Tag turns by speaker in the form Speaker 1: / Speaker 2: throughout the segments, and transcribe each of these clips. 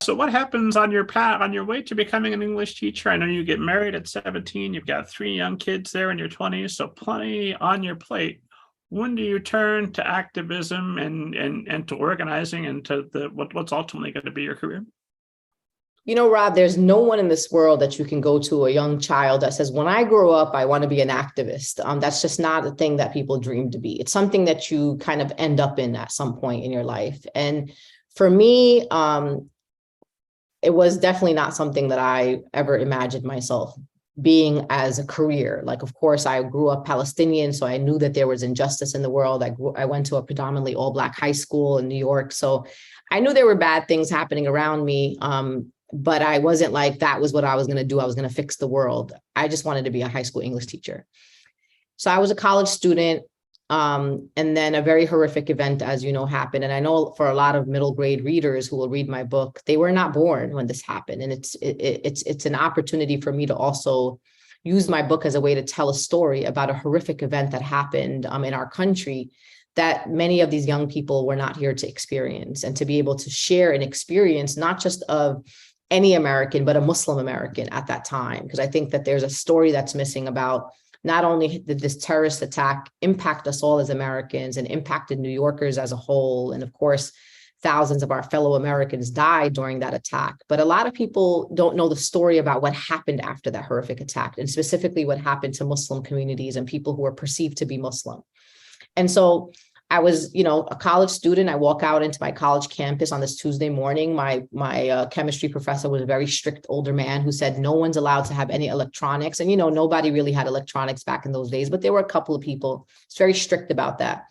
Speaker 1: So what happens on your path on your way to becoming an English teacher? I know you get married at 17, you've got three young kids there in your 20s, so plenty on your plate. When do you turn to activism and to organizing and to what's ultimately going to be your career?
Speaker 2: You know, Rob, there's no one in this world that you can go to, a young child that says, when I grow up, I want to be an activist. That's just not a thing that people dream to be. It's something that you kind of end up in at some point in your life. And for me, it was definitely not something that I ever imagined myself being as a career. Like, of course, I grew up Palestinian, so I knew that there was injustice in the world. I went to a predominantly all Black high school in New York, so I knew there were bad things happening around me. But I wasn't like, that was what I was going to do. I was going to fix the world. I just wanted to be a high school English teacher. So I was a college student. And then a very horrific event, as you know, happened. And I know for a lot of middle grade readers who will read my book, they were not born when this happened. And it's an opportunity for me to also use my book as a way to tell a story about a horrific event that happened in our country that many of these young people were not here to experience, and to be able to share an experience, not just of any American, but a Muslim American at that time. Because I think that there's a story that's missing about not only did this terrorist attack impact us all as Americans and impacted New Yorkers as a whole, and of course, thousands of our fellow Americans died during that attack, but a lot of people don't know the story about what happened after that horrific attack, and specifically what happened to Muslim communities and people who were perceived to be Muslim. And so I was, a college student. I walk out into my college campus on this Tuesday morning. My chemistry professor was a very strict older man who said no one's allowed to have any electronics. And, nobody really had electronics back in those days, but there were a couple of people. It's very strict about that.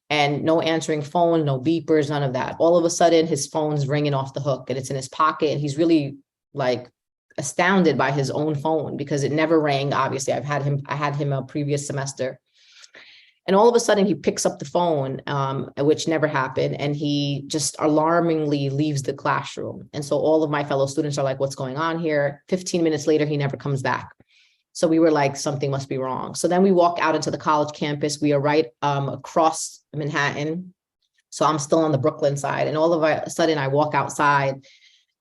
Speaker 2: And no answering phone, no beepers, none of that. All of a sudden, his phone's ringing off the hook and it's in his pocket. And he's really like astounded by his own phone because it never rang. Obviously, I had him a previous semester. And all of a sudden he picks up the phone, which never happened. And he just alarmingly leaves the classroom. And so all of my fellow students are like, what's going on here? 15 minutes later, he never comes back. So we were like, something must be wrong. So then we walk out into the college campus. We are right across Manhattan. So I'm still on the Brooklyn side. And all of a sudden I walk outside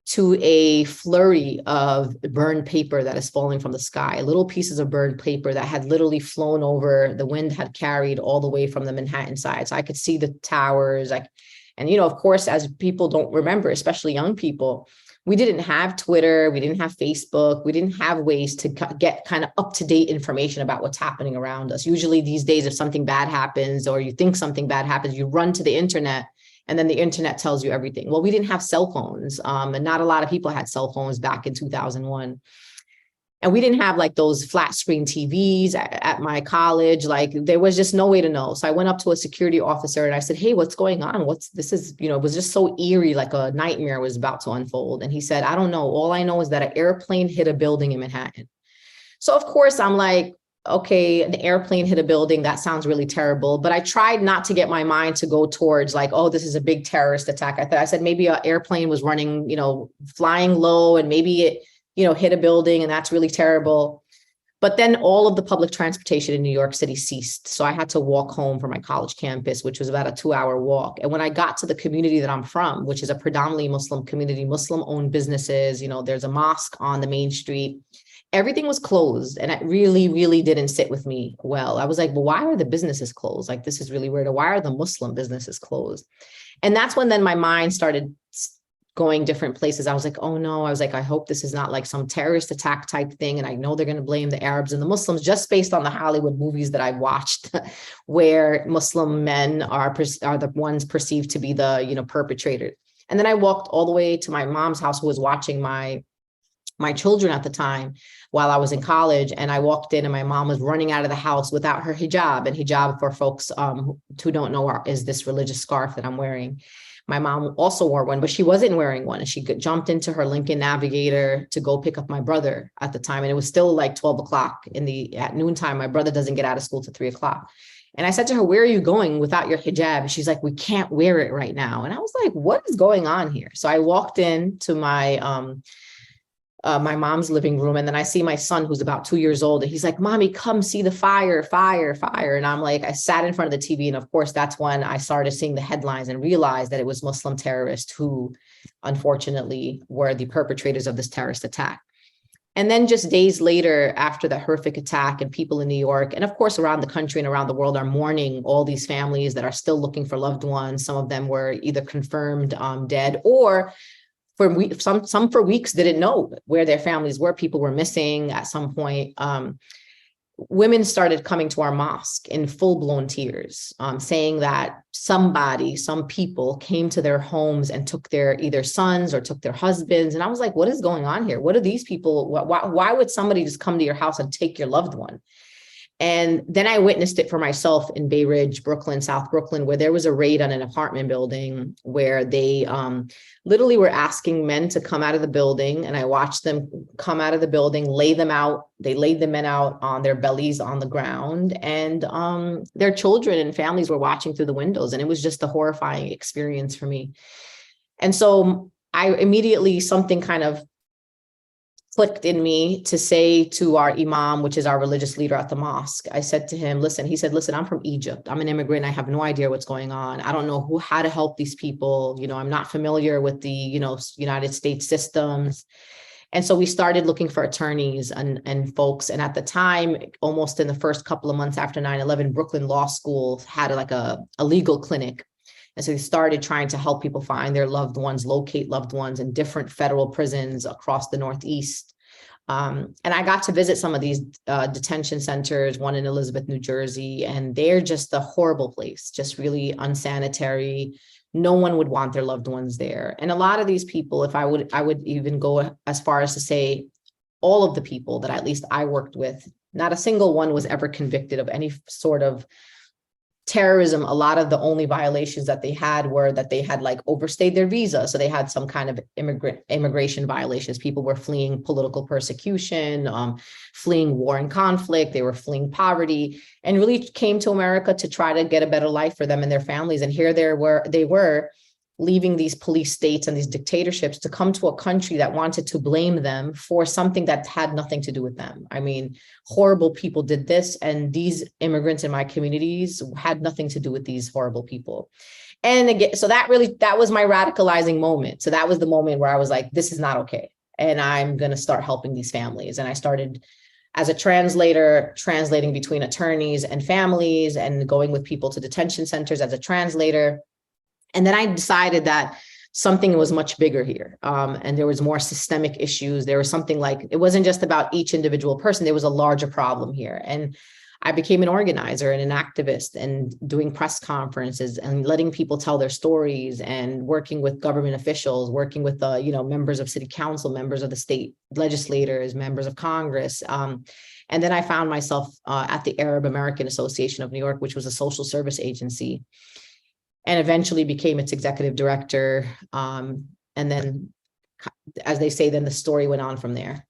Speaker 2: to a flurry of burned paper that is falling from the sky, little pieces of burned paper that had literally flown over, the wind had carried all the way from the Manhattan side. So I could see the towers. And of course, as people don't remember, especially young people, we didn't have Twitter, we didn't have Facebook, we didn't have ways to get kind of up-to-date information about what's happening around us. Usually these days, if something bad happens or you think something bad happens, you run to the internet, and then the internet tells you everything. Well, we didn't have cell phones, and not a lot of people had cell phones back in 2001. And we didn't have like those flat screen TVs at my college. Like there was just no way to know. So I went up to a security officer and I said, hey, what's going on? It was just so eerie, like a nightmare was about to unfold. And he said, I don't know. All I know is that an airplane hit a building in Manhattan. So of course I'm like, okay, an airplane hit a building. That sounds really terrible. But I tried not to get my mind to go towards like, oh, this is a big terrorist attack. I said maybe an airplane was running, flying low, and maybe it, hit a building, and that's really terrible. But then all of the public transportation in New York City ceased. So I had to walk home from my college campus, which was about a 2-hour walk. And when I got to the community that I'm from, which is a predominantly Muslim community, Muslim-owned businesses, there's a mosque on the main street. Everything was closed, and it really, really didn't sit with me well. I was like, well, why are the businesses closed? Like, this is really weird. Why are the Muslim businesses closed? And that's when then my mind started going different places. I was like, oh no, I hope this is not like some terrorist attack type thing. And I know they're going to blame the Arabs and the Muslims just based on the Hollywood movies that I've watched where Muslim men are the ones perceived to be the, perpetrators. And then I walked all the way to my mom's house, who was watching my children at the time while I was in college. And I walked in and my mom was running out of the house without her hijab. And hijab, for folks who don't know, is this religious scarf that I'm wearing. My mom also wore one, but she wasn't wearing one. And she jumped into her Lincoln Navigator to go pick up my brother at the time. And it was still like 12 o'clock at noontime. My brother doesn't get out of school till 3 o'clock. And I said to her, where are you going without your hijab? And she's like, we can't wear it right now. And I was like, what is going on here? So I walked in to my my mom's living room. And then I see my son, who's about 2 years old, and he's like, "Mommy, come see the fire, fire, fire." And I'm like, I sat in front of the TV. And of course, that's when I started seeing the headlines and realized that it was Muslim terrorists who, unfortunately, were the perpetrators of this terrorist attack. And then just days later, after the horrific attack, and people in New York, and of course around the country and around the world, are mourning all these families that are still looking for loved ones. Some of them were either confirmed dead, or some for weeks didn't know where their families were. People were missing at some point. Women started coming to our mosque in full-blown tears, saying that some people came to their homes and took their either sons or took their husbands. And I was like, what is going on here? What are these people? Why would somebody just come to your house and take your loved one? And then I witnessed it for myself in Bay Ridge, Brooklyn, South Brooklyn, where there was a raid on an apartment building where they literally were asking men to come out of the building. And I watched them come out of the building, lay them out. They laid the men out on their bellies on the ground, and their children and families were watching through the windows. And it was just a horrifying experience for me. And so I immediately, something kind of clicked in me to say to our imam, which is our religious leader at the mosque. I said to him, listen, he said, "Listen, I'm from Egypt. I'm an immigrant. I have no idea what's going on. I don't know how to help these people. I'm not familiar with the, United States systems." And so we started looking for attorneys and folks. And at the time, almost in the first couple of months after 9/11, Brooklyn Law School had a legal clinic. And so they started trying to help people find their loved ones, locate loved ones in different federal prisons across the Northeast. And I got to visit some of these detention centers, one in Elizabeth, New Jersey, and they're just a horrible place, just really unsanitary. No one would want their loved ones there. And a lot of these people, I would even go as far as to say all of the people that at least I worked with, not a single one was ever convicted of any sort of terrorism. A lot of the only violations that they had were that they had overstayed their visa. So they had some kind of immigration violations. People were fleeing political persecution, fleeing war and conflict. They were fleeing poverty, and really came to America to try to get a better life for them and their families. And here they were leaving these police states and these dictatorships to come to a country that wanted to blame them for something that had nothing to do with them. I mean, horrible people did this, and these immigrants in my communities had nothing to do with these horrible people. And again, so that was my radicalizing moment. So that was the moment where I was like, this is not okay. And I'm going to start helping these families. And I started as a translator, translating between attorneys and families, and going with people to detention centers as a translator. And then I decided that something was much bigger here. And there was more systemic issues. There was something it wasn't just about each individual person. There was a larger problem here. And I became an organizer and an activist, and doing press conferences and letting people tell their stories, and working with government officials, working with members of city council, members of the state legislators, members of Congress. And then I found myself at the Arab American Association of New York, which was a social service agency, and eventually became its executive director. And then, as they say, then the story went on from there.